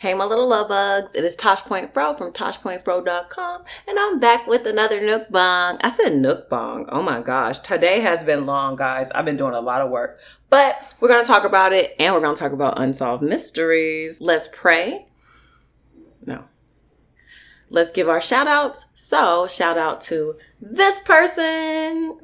Hey, my little love bugs. It is ToshPointFro from ToshPointFro.com, and I'm back with another Mukbang. I said Mukbang. Oh my gosh. Today has been long, guys. I've been doing a lot of work, but we're going to talk about it, and we're going to talk about unsolved mysteries. Let's pray. No. Let's give our shout outs. So, shout out to this person.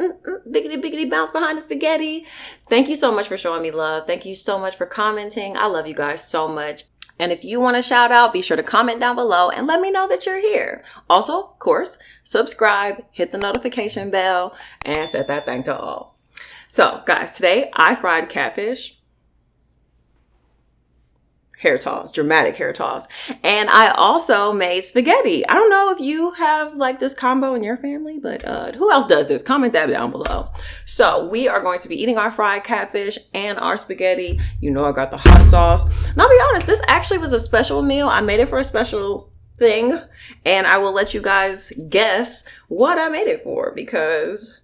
Biggity, biggity bounce behind the spaghetti. Thank you so much for showing me love. Thank you so much for commenting. I love you guys so much. And if you want to shout out, be sure to comment down below and let me know that you're here. Also, of course, subscribe, hit the notification bell, and set that thing to all. So, guys, today I fried catfish. Hair toss, dramatic hair toss. And I also made spaghetti. I don't know if you have like this combo in your family, but who else does this? Comment that down below. So we are going to be eating our fried catfish and our spaghetti. You know I got the hot sauce. And I'll be honest, this actually was a special meal. I made it for a special thing. And I will let you guys guess what I made it for because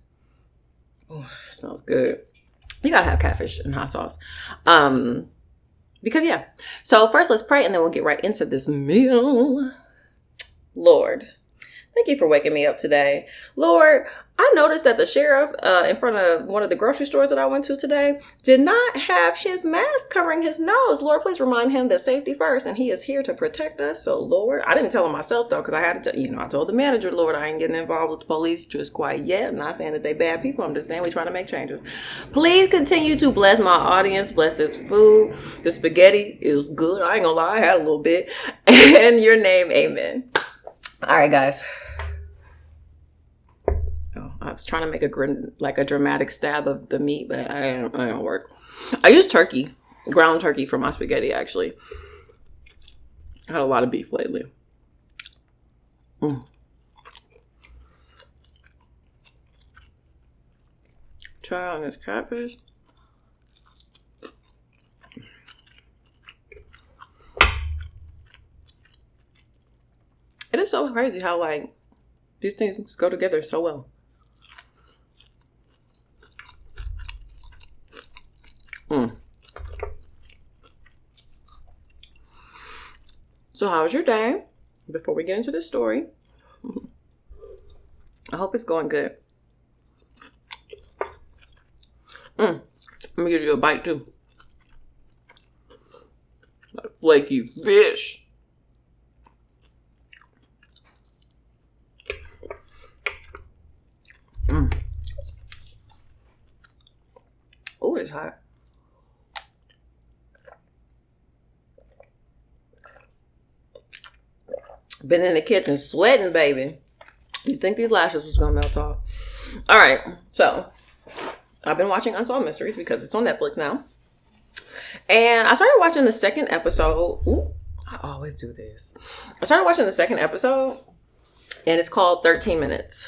it smells good. You gotta have catfish and hot sauce. Because yeah. So first let's pray and then we'll get right into this meal. Lord, thank you for waking me up today. Lord, I noticed that the sheriff in front of one of the grocery stores that I went to today did not have his mask covering his nose. Lord, please remind him that safety first and he is here to protect us. So Lord, I didn't tell him myself though because I had to tell, I told the manager, Lord, I ain't getting involved with the police just quite yet. I'm not saying that they bad people. I'm just saying we trying to make changes. Please continue to bless my audience, bless this food. The spaghetti is good. I ain't gonna lie, I had a little bit. In your name, amen. All right, guys. I was trying to make a dramatic stab of the meat, but I don't work. I used turkey, ground turkey for my spaghetti, actually. I had a lot of beef lately. Try on this catfish. It is so crazy how, these things go together so well. So how was your day? Before we get into this story, I hope it's going good. Let me give you a bite too. That flaky fish. Oh, it's hot. Been in the kitchen sweating, baby. You think these lashes was gonna melt off? All right, so I've been watching Unsolved Mysteries because it's on Netflix now. And I started watching the second episode. Ooh, I always do this. I started watching the second episode and it's called 13 Minutes.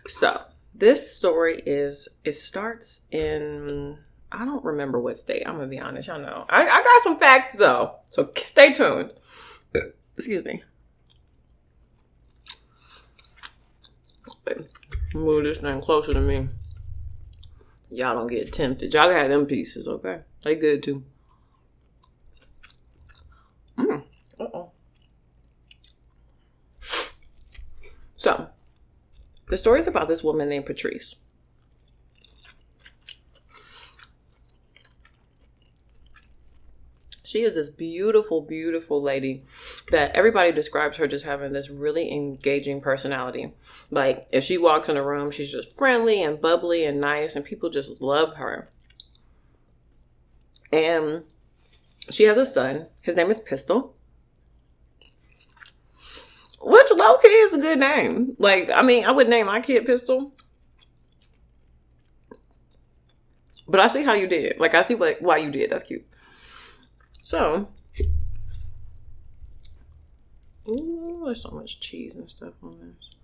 So this story it starts in, I don't remember what state. I'm gonna be honest, y'all know. I got some facts though, so stay tuned. Excuse me. Move this thing closer to me. Y'all don't get tempted. Y'all got them pieces, okay? They good too. So, the story is about this woman named Patrice. She is this beautiful, beautiful lady that everybody describes her just having this really engaging personality. Like, if she walks in a room, she's just friendly and bubbly and nice, and people just love her. And she has a son. His name is Pistol. Which, low-key, is a good name. I would name my kid Pistol. But I see how you did. I see why you did. That's cute. So, there's so much cheese and stuff on this.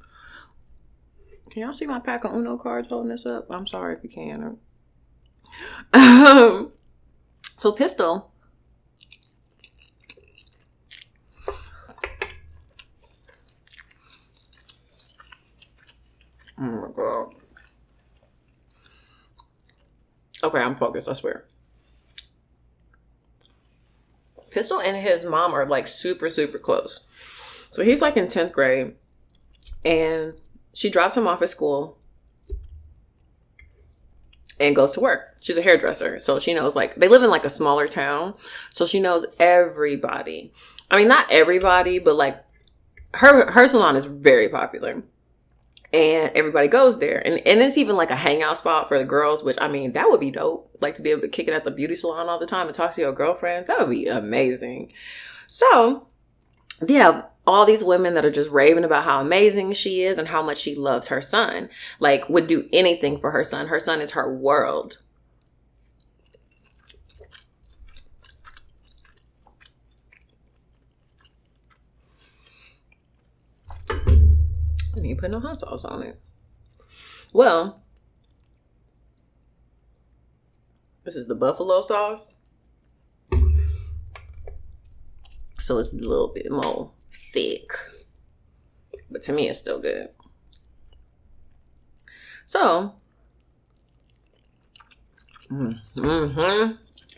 Can y'all see my pack of Uno cards holding this up? I'm sorry if you can. So Pistol. Oh my God. Okay, I'm focused, I swear. Pistol and his mom are like super, super close. So he's like in 10th grade and she drops him off at school and goes to work. She's a hairdresser. So she knows, like, they live in like a smaller town. So she knows everybody. I mean, not everybody, but like her salon is very popular. And everybody goes there. And it's even like a hangout spot for the girls, which, I mean, that would be dope. Like, to be able to kick it at the beauty salon all the time and talk to your girlfriends. That would be amazing. So, yeah, all these women that are just raving about how amazing she is and how much she loves her son. Like, would do anything for her son. Her son is her world. I didn't put no hot sauce on it. Well, this is the buffalo sauce. So it's a little bit more thick. But to me, it's still good. So.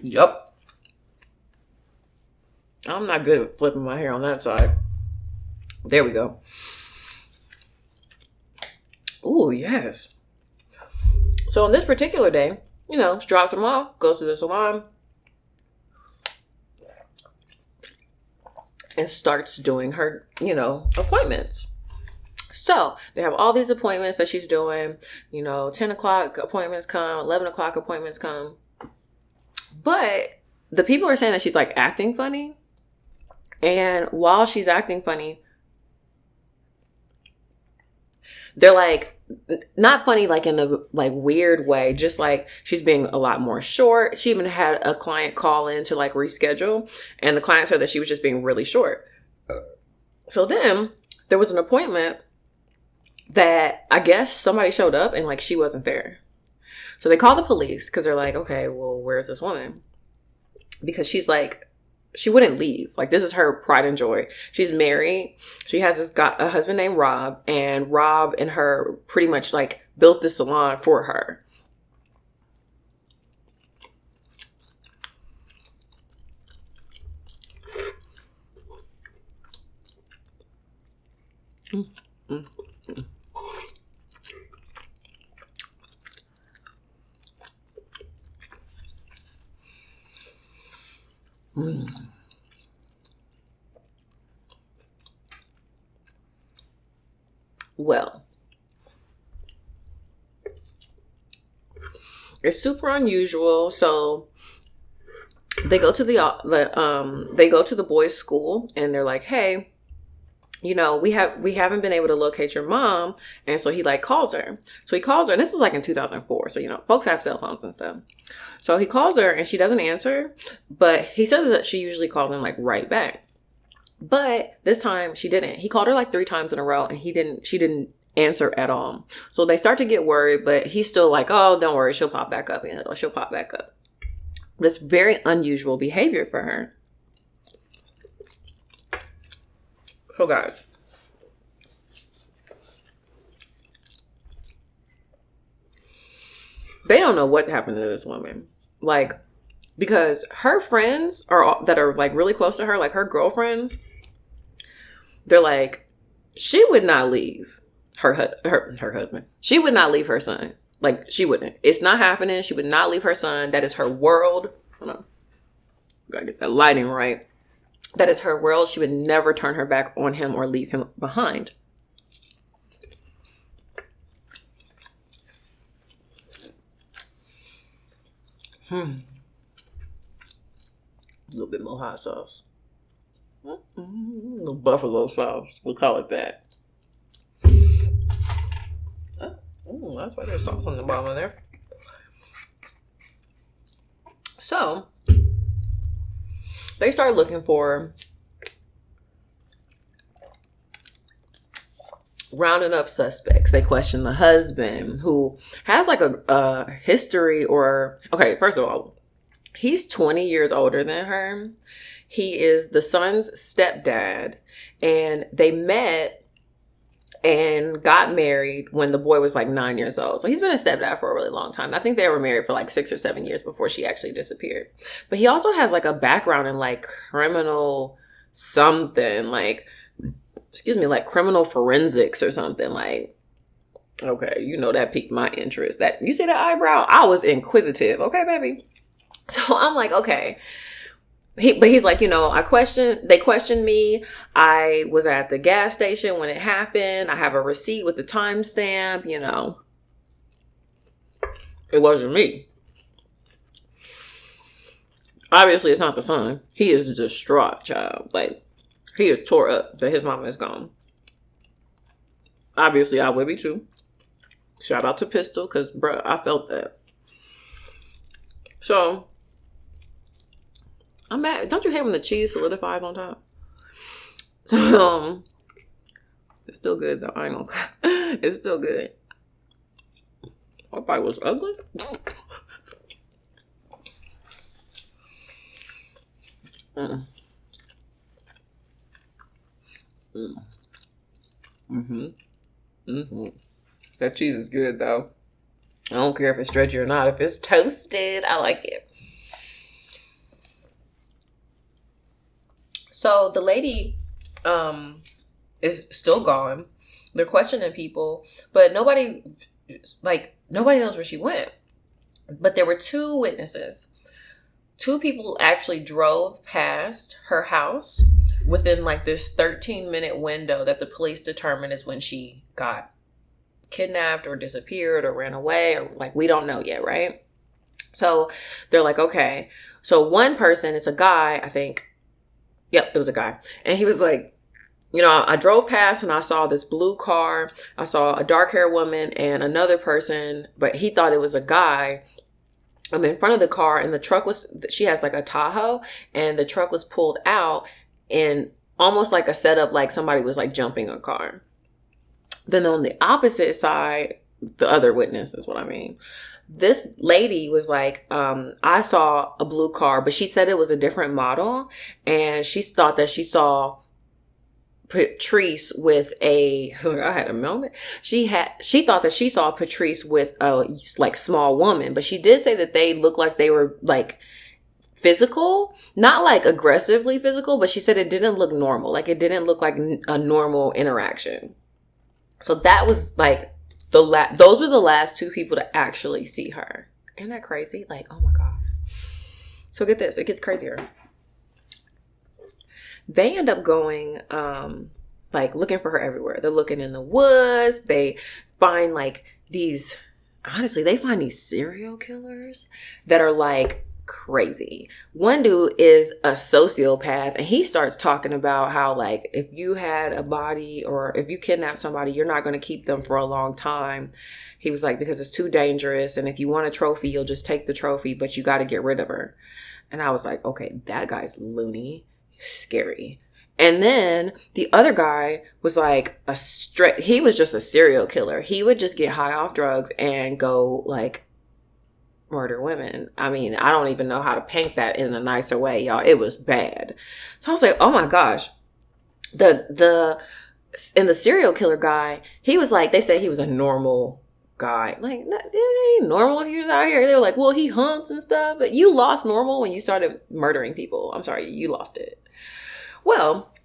Yup. I'm not good at flipping my hair on that side. There we go. Oh, yes. So on this particular day, you know, she drops him off, goes to the salon, and starts doing her, you know, appointments. So they have all these appointments that she's doing, you know, 10 o'clock appointments come, 11 o'clock appointments come. But the people are saying that she's like acting funny. And while she's acting funny, they're like, not funny like in a like weird way, just like she's being a lot more short. She even had a client call in to like reschedule, and the client said that she was just being really short. So then there was an appointment that I guess somebody showed up and like she wasn't there. So they called the police because they're like, okay, well, where's this woman? Because she's like, she wouldn't leave. Like, this is her pride and joy. She's married. She has a husband named Rob, and Rob and her pretty much like built the salon for her. Well, it's super unusual. So they go to they go to the boys' school, and they're like, hey, you know, we haven't been able to locate your mom. And so he like calls her. So he calls her, and this is like in 2004. So, you know, folks have cell phones and stuff. So he calls her and she doesn't answer, but he says that she usually calls him like right back. But this time she didn't. He called her like 3 times in a row, and she didn't answer at all. So they start to get worried, but he's still like, oh, don't worry, she'll pop back up. And she'll pop back up. But it's very unusual behavior for her. So guys, they don't know what happened to this woman. Like, because her friends that are like really close to her, like her girlfriends, they're like, she would not leave her husband. She would not leave her son. Like, she wouldn't. It's not happening. She would not leave her son. That is her world. Hold on. Gotta get that lighting right. That is her world. She would never turn her back on him or leave him behind. A little bit more hot sauce. A little buffalo sauce. We'll call it that. That's why there's sauce on the bottom of there. So they start looking for, rounding up suspects. They question the husband, who has like a history okay, first of all, he's 20 years older than her. He is the son's stepdad, and they met and got married when the boy was like 9 years old. So he's been a stepdad for a really long time. I think they were married for like 6 or 7 years before she actually disappeared. But he also has like a background in like criminal something, like, excuse me, like criminal forensics or something. Like, okay, you know, that piqued my interest. That, you see that eyebrow? I was inquisitive. Okay, baby. So I'm like, okay. But he's like, you know, they questioned me. I was at the gas station when it happened. I have a receipt with the timestamp, you know. It wasn't me. Obviously, it's not the son. He is distraught, child. Like, he is tore up that his mama is gone. Obviously, I would be too. Shout out to Pistol, because, bruh, I felt that. So, I'm mad. Don't you hate when the cheese solidifies on top? So, it's still good though. I ain't gonna. It's still good. I thought it was ugly. That cheese is good though. I don't care if it's stretchy or not. If it's toasted, I like it. So the lady is still gone. They're questioning people, but nobody knows where she went. But there were 2 witnesses. 2 people actually drove past her house within like this 13-minute window that the police determined is when she got kidnapped or disappeared or ran away, or like, we don't know yet, right? So they're like, okay. So one person, it's a guy, I think. Yep, it was a guy. And he was like, you know, I drove past and I saw this blue car. I saw a dark-haired woman and another person, but he thought it was a guy. I'm in front of the car, and the truck she has like a Tahoe, and the truck was pulled out and almost like a setup, like somebody was like jumping a car. Then on the opposite side, the other witness is what I mean. This lady was like, I saw a blue car, but she said it was a different model. And she thought that she saw Patrice with I had a moment. She thought that she saw Patrice with a like small woman, but she did say that they looked like they were like physical, not like aggressively physical, but she said it didn't look normal. Like it didn't look like a normal interaction. So that was like, those were the last 2 people to actually see her. Isn't that crazy? Like, oh my God. So get this, it gets crazier. They end up going, like looking for her everywhere. They're looking in the woods. They find like these, honestly, they find these serial killers that are like crazy. One dude is a sociopath, and he starts talking about how like if you had a body or if you kidnap somebody, you're not going to keep them for a long time. He was like, because it's too dangerous, and if you want a trophy, you'll just take the trophy, but you got to get rid of her. And I was like, okay, that guy's loony, scary. And then the other guy was like he was just a serial killer. He would just get high off drugs and go like murder women. I mean, I don't even know how to paint that in a nicer way, y'all. It was bad. So I was like, oh my gosh. And the serial killer guy, he was like, they said he was a normal guy. Like, it ain't normal if you're out here. They were like, well, he hunts and stuff. But you lost normal when you started murdering people. I'm sorry, you lost it. Well,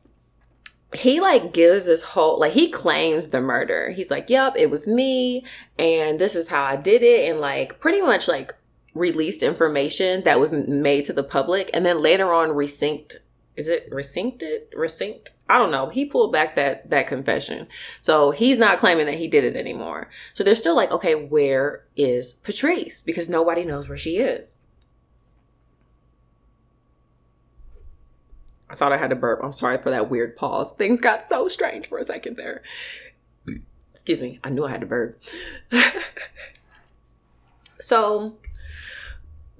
he like gives this whole, like he claims the murder. He's like, yep, it was me. And this is how I did it. And like pretty much like released information that was made to the public. And then later on resynced. Is it resynced? I don't know. He pulled back that confession. So he's not claiming that he did it anymore. So they're still like, okay, where is Patrice? Because nobody knows where she is. I thought I had to burp. I'm sorry for that weird pause. Things got so strange for a second there. Excuse me. I knew I had to burp. So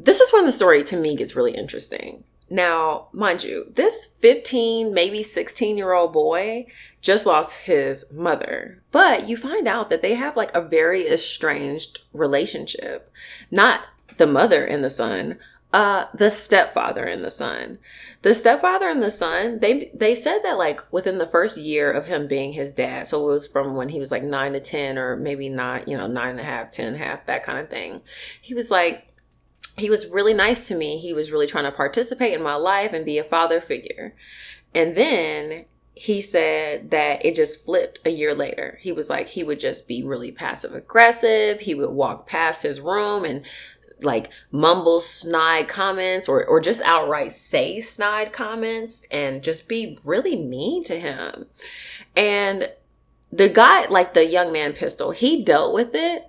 this is when the story to me gets really interesting. Now, mind you, this 15, maybe 16-year-old boy just lost his mother. But you find out that they have like a very estranged relationship. Not the mother and the son. The stepfather and the son. The stepfather and the son, they said that like within the first year of him being his dad, so it was from when he was like 9 to 10 or maybe not, 9.5, 10.5, that kind of thing. He was like, he was really nice to me. He was really trying to participate in my life and be a father figure. And then he said that it just flipped a year later. He was like, he would just be really passive aggressive. He would walk past his room and like mumble snide comments or just outright say snide comments and just be really mean to him. And the guy, like the young man Pistol, he dealt with it,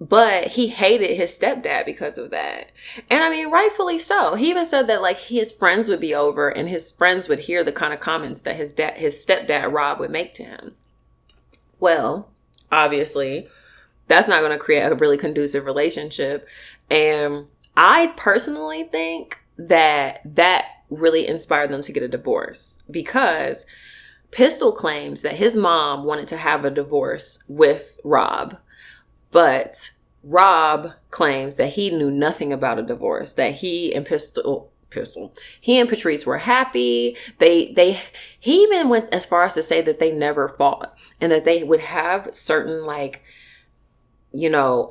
but he hated his stepdad because of that. And I mean, rightfully so. He even said that like his friends would be over and his friends would hear the kind of comments that his stepdad Rob would make to him. Well, obviously, that's not going to create a really conducive relationship. And I personally think that really inspired them to get a divorce, because Pistol claims that his mom wanted to have a divorce with Rob, but Rob claims that he knew nothing about a divorce, that he and Patrice were happy. He even went as far as to say that they never fought and that they would have certain like,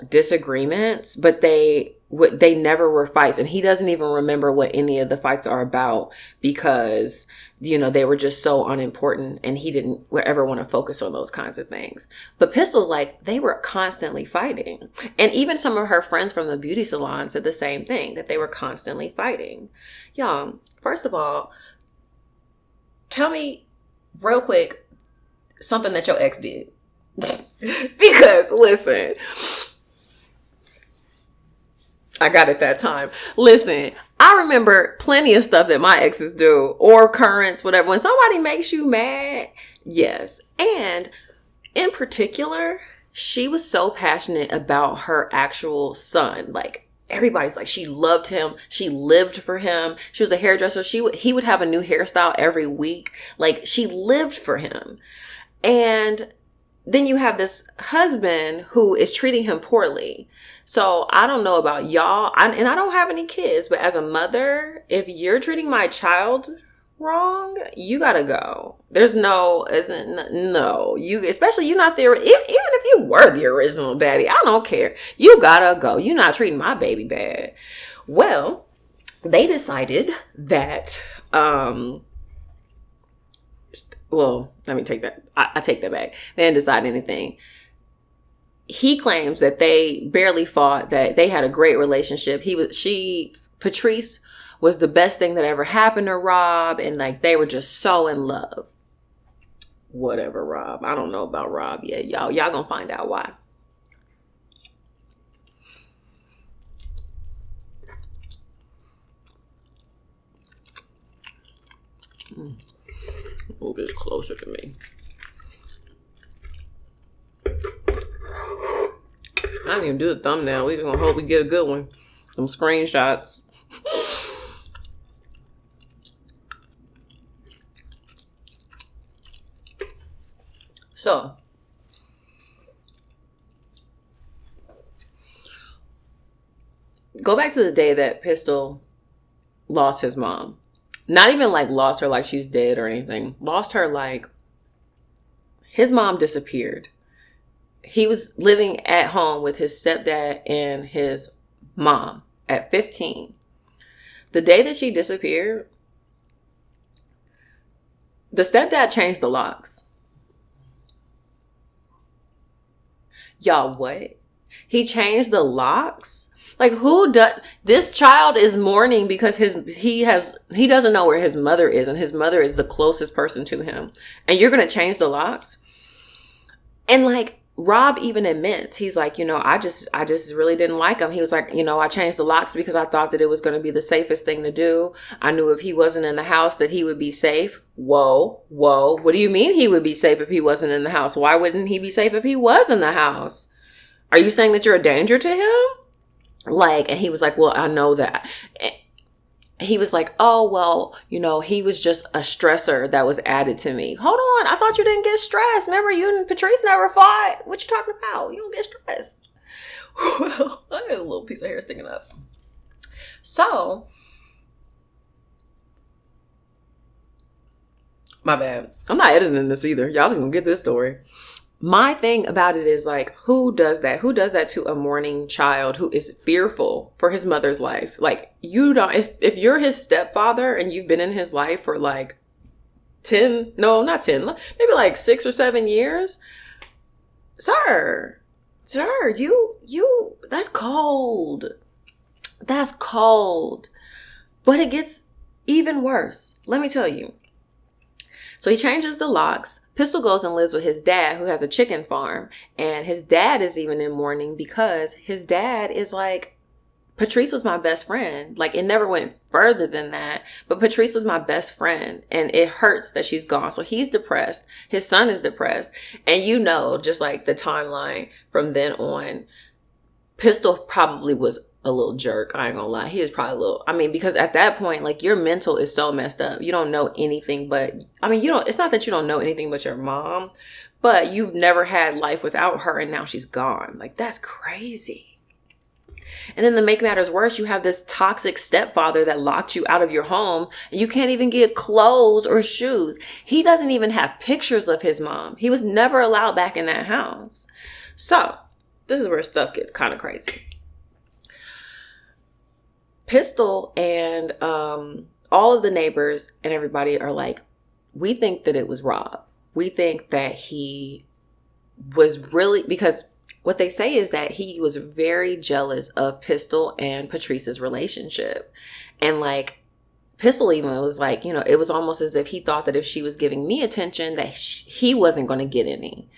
disagreements, but they never were fights. And he doesn't even remember what any of the fights are about because, they were just so unimportant and he didn't ever want to focus on those kinds of things. But Pistol's like, they were constantly fighting. And even some of her friends from the beauty salon said the same thing, that they were constantly fighting. Y'all, first of all, tell me real quick something that your ex did. Because listen, I got it that time. Listen, I remember plenty of stuff that my exes do, or currents, whatever. When somebody makes you mad, yes. And in particular, she was so passionate about her actual son. Like, everybody's like, she loved him. She lived for him. She was a hairdresser. He would have a new hairstyle every week. Like, she lived for him. And then you have this husband who is treating him poorly. So I don't know about y'all, and I don't have any kids, but as a mother, if you're treating my child wrong, you gotta go. There's especially you're not the, even if you were the original daddy, I don't care. You gotta go. You're not treating my baby bad. Well, they decided that, well, let me take that. I take that back. They didn't decide anything. He claims that they barely fought, that they had a great relationship. Patrice was the best thing that ever happened to Rob. And like, they were just so in love. Whatever, Rob. I don't know about Rob yet. Y'all gonna find out why. Move this closer to me. I didn't even do the thumbnail. We gonna hope we get a good one. Some screenshots. So, go back to the day that Pistol lost his mom. Not even like lost her like she's dead or anything. Lost her like his mom disappeared. He was living at home with his stepdad and his mom at 15. The day that she disappeared, the stepdad changed the locks. Y'all, what? He changed the locks? Like, who does this? Child is mourning because he doesn't know where his mother is, and his mother is the closest person to him. And you're gonna change the locks? And like, Rob even admits, he's like, I just really didn't like him. He was like, I changed the locks because I thought that it was going to be the safest thing to do. I knew if he wasn't in the house that he would be safe. Whoa. What do you mean he would be safe if he wasn't in the house? Why wouldn't he be safe if he was in the house? Are you saying that you're a danger to him? Like, and he was like, well, I know that. He was like, oh, well, he was just a stressor that was added to me. Hold on. I thought you didn't get stressed. Remember, you and Patrice never fought. What you talking about? You don't get stressed. Well, I had a little piece of hair sticking up. So, my bad. I'm not editing this either. Y'all just gonna get this story. My thing about it is like, who does that? Who does that to a mourning child who is fearful for his mother's life? Like, you don't, if you're his stepfather and you've been in his life for like 10, no, not 10, maybe like 6 or 7 years, sir, that's cold. That's cold. But it gets even worse. Let me tell you. So he changes the locks. Pistol goes and lives with his dad, who has a chicken farm. And his dad is even in mourning because his dad is like, Patrice was my best friend. Like, it never went further than that. But Patrice was my best friend. And it hurts that she's gone. So he's depressed. His son is depressed. And you know, just like the timeline from then on, Pistol probably was a little jerk. I ain't gonna lie. He is probably a little, I mean, because at that point, like, your mental is so messed up. You don't know anything but, I mean, it's not that you don't know anything but your mom, but you've never had life without her and now she's gone. Like, that's crazy. And then to make matters worse, you have this toxic stepfather that locked you out of your home and you can't even get clothes or shoes. He doesn't even have pictures of his mom. He was never allowed back in that house. So this is where stuff gets kind of crazy. Pistol and all of the neighbors and everybody are like, we think that it was Rob. We think that he was really, because what they say is that he was very jealous of Pistol and Patrice's relationship. And like, Pistol even was like, you know, it was almost as if he thought that if she was giving me attention, that he wasn't going to get any.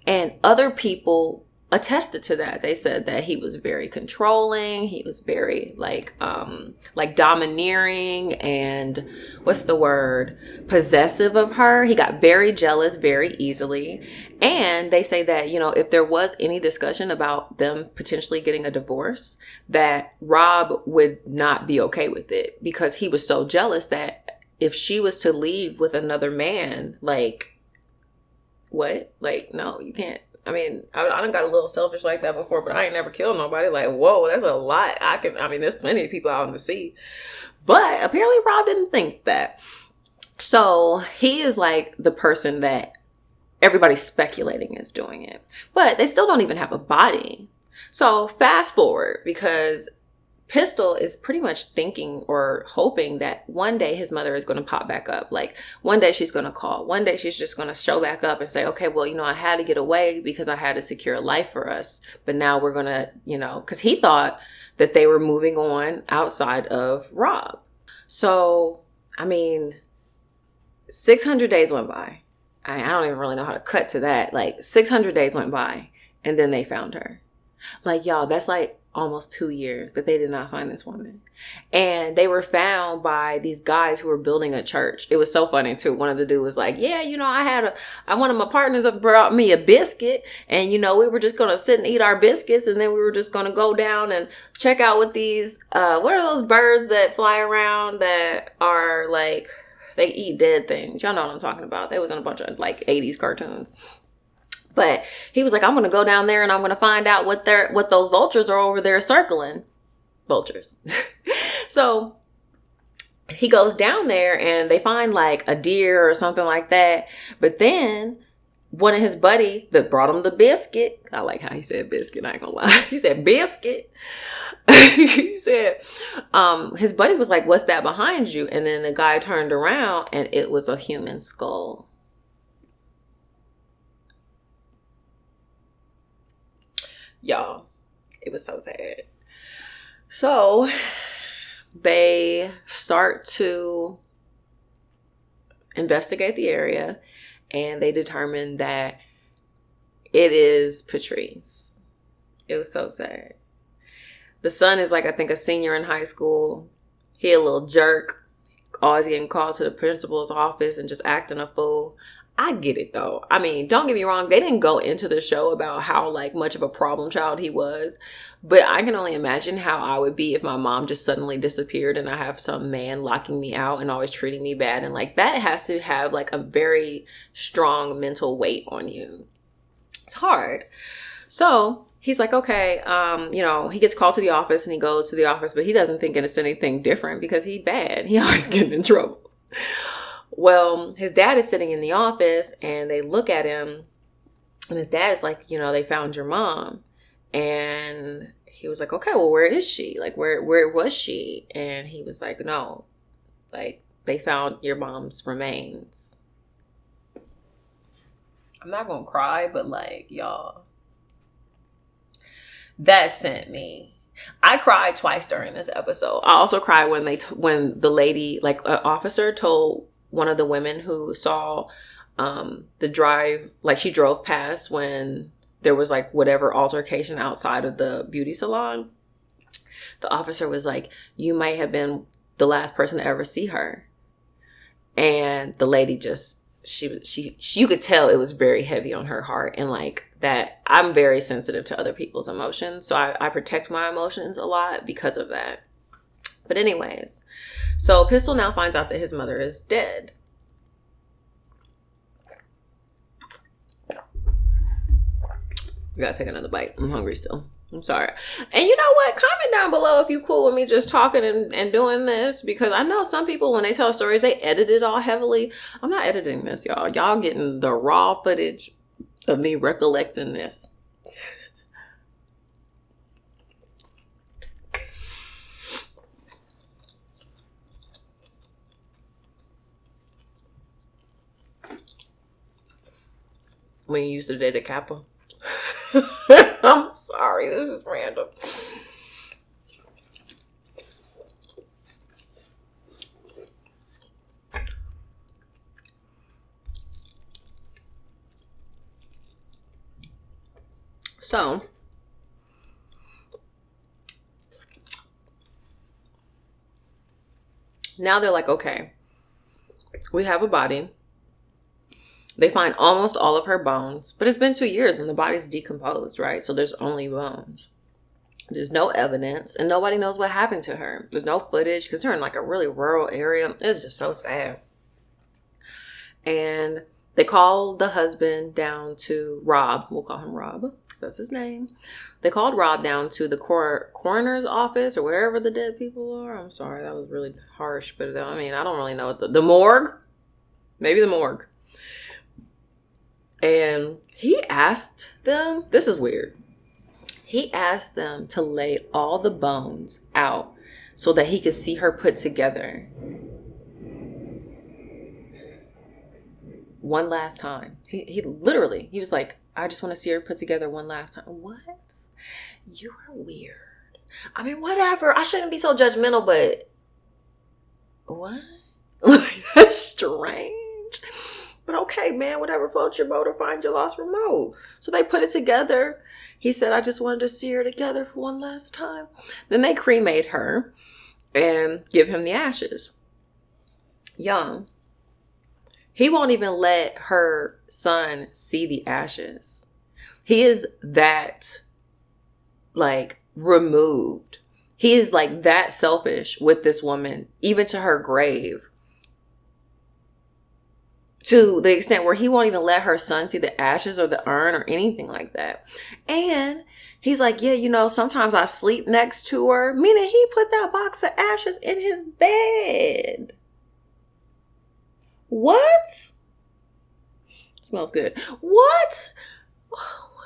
And other people attested to that. They said that he was very controlling. He was very like domineering and what's the word? Possessive of her. He got very jealous very easily. And they say that, you know, if there was any discussion about them potentially getting a divorce, that Rob would not be okay with it because he was so jealous that if she was to leave with another man, like, what? Like, no, you can't. I mean, I done got a little selfish like that before, but I ain't never killed nobody. Like, whoa, that's a lot. I mean, there's plenty of people out in the sea. But apparently Rob didn't think that. So he is like the person that everybody's speculating is doing it. But they still don't even have a body. So fast forward, because Pistol is pretty much thinking or hoping that one day his mother is going to pop back up. Like, one day she's going to call. One day she's just going to show back up and say, okay, well, you know, I had to get away because I had to secure a life for us. But now we're going to, you know, because he thought that they were moving on outside of Rob. So, I mean, 600 days went by. I don't even really know how to cut to that. Like, 600 days went by and then they found her. Like, y'all, that's like almost 2 years that they did not find this woman. And they were found by these guys who were building a church. It was so funny too. One of the dudes was like, yeah, you know, one of my partners brought me a biscuit and, you know, we were just going to sit and eat our biscuits. And then we were just going to go down and check out what these, what are those birds that fly around that are like, they eat dead things. Y'all know what I'm talking about. They was in a bunch of like 80s cartoons. But he was like, I'm going to go down there and I'm going to find out what those vultures are over there circling. Vultures. So he goes down there and they find like a deer or something like that. But then one of his buddy that brought him the biscuit. I like how he said biscuit. I ain't gonna lie. He said biscuit. He said, his buddy was like, what's that behind you? And then the guy turned around and it was a human skull. Y'all, it was so sad. So they start to investigate the area and they determine that it is Patrice. It was so sad. The son is like, I think, a senior in high school. He a little jerk, always getting called to the principal's office and just acting a fool. I get it though. I mean, don't get me wrong. They didn't go into the show about how like much of a problem child he was. But I can only imagine how I would be if my mom just suddenly disappeared and I have some man locking me out and always treating me bad. And like that has to have like a very strong mental weight on you. It's hard. So he's like, okay, he gets called to the office and he goes to the office, but he doesn't think it's anything different because he's bad. He always getting in trouble. Well, his dad is sitting in the office and they look at him and his dad is like, they found your mom. And he was like, okay, well, where is she? Like, where was she? And he was like, no, like, they found your mom's remains. I'm not going to cry, but like, y'all, that sent me. I cried twice during this episode. I also cried when the lady, like an officer told one of the women who saw the drive, like she drove past when there was like whatever altercation outside of the beauty salon. The officer was like, you might have been the last person to ever see her. And the lady just, she you could tell it was very heavy on her heart. And like that, I'm very sensitive to other people's emotions. So I protect my emotions a lot because of that. But anyways, so Pistol now finds out that his mother is dead. We gotta take another bite. I'm hungry still. I'm sorry. And you know what? Comment down below if you cool with me just talking and doing this. Because I know some people, when they tell stories, they edit it all heavily. I'm not editing this, y'all. Y'all getting the raw footage of me recollecting this. When you used to date a Kappa. I'm sorry, this is random. So, now they're like, okay, we have a body. They find almost all of her bones, but it's been 2 years and the body's decomposed, right? So there's only bones. There's no evidence and nobody knows what happened to her. There's no footage because they're in like a really rural area. It's just so sad. And they call the husband down to Rob. We'll call him Rob because that's his name. They called Rob down to the coroner's office or wherever the dead people are. I'm sorry, that was really harsh, but I mean, I don't really know what the morgue. Maybe the morgue. And he asked them, this is weird. He asked them to lay all the bones out so that he could see her put together one last time. He literally, he was like, I just want to see her put together one last time. What? You are weird. I mean, whatever. I shouldn't be so judgmental, but what? That's strange. But okay, man, whatever floats your boat or find your lost remote. So they put it together. He said, I just wanted to see her together for one last time. Then they cremate her and give him the ashes. Young. He won't even let her son see the ashes. He is that, like, removed. He is, like, that selfish with this woman, even to her grave. To the extent where he won't even let her son see the ashes or the urn or anything like that. And he's like, yeah, sometimes I sleep next to her. Meaning he put that box of ashes in his bed. What? Smells good. What?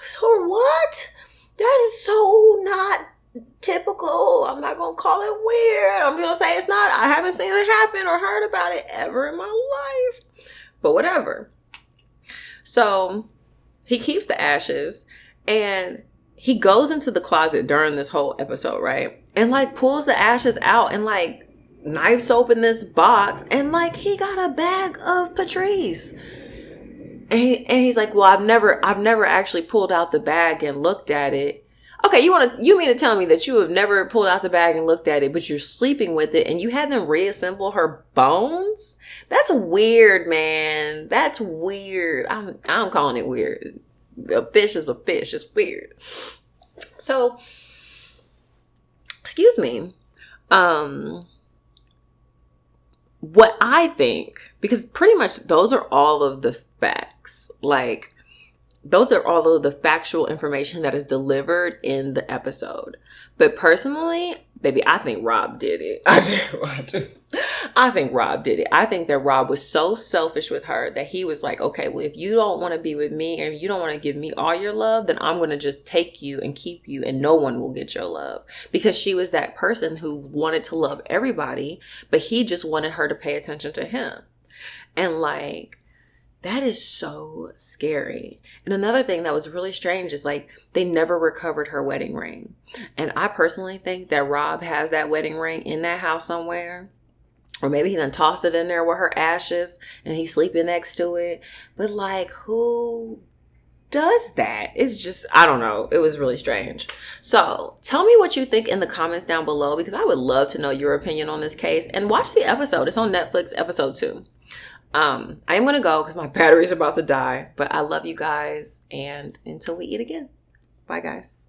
So what? That is so not typical. I'm not going to call it weird. I'm going to say it's not. I haven't seen it happen or heard about it ever in my life. But whatever. So he keeps the ashes and he goes into the closet during this whole episode, right? And like pulls the ashes out and like knives open this box and like he got a bag of Patrice. And he's like, well, I've never actually pulled out the bag and looked at it. Okay, you mean to tell me that you have never pulled out the bag and looked at it, but you're sleeping with it and you had them reassemble her bones? That's weird, man. That's weird. I'm calling it weird. A fish is a fish. It's weird. So, excuse me. What I think, because pretty much those are all of the facts. Like, those are all of the factual information that is delivered in the episode. But personally, baby, I think Rob did it. I think Rob did it. I think that Rob was so selfish with her that he was like, okay, well, if you don't want to be with me and you don't want to give me all your love, then I'm going to just take you and keep you and no one will get your love. Because she was that person who wanted to love everybody, but he just wanted her to pay attention to him. And like, that is so scary. And another thing that was really strange is like they never recovered her wedding ring. And I personally think that Rob has that wedding ring in that house somewhere. Or maybe he done tossed it in there with her ashes and he's sleeping next to it. But like, who does that? It's just, I don't know. It was really strange. So tell me what you think in the comments down below, because I would love to know your opinion on this case. And watch the episode. It's on Netflix, episode 2. I am going to go because my battery's about to die. But I love you guys. And until we eat again. Bye, guys.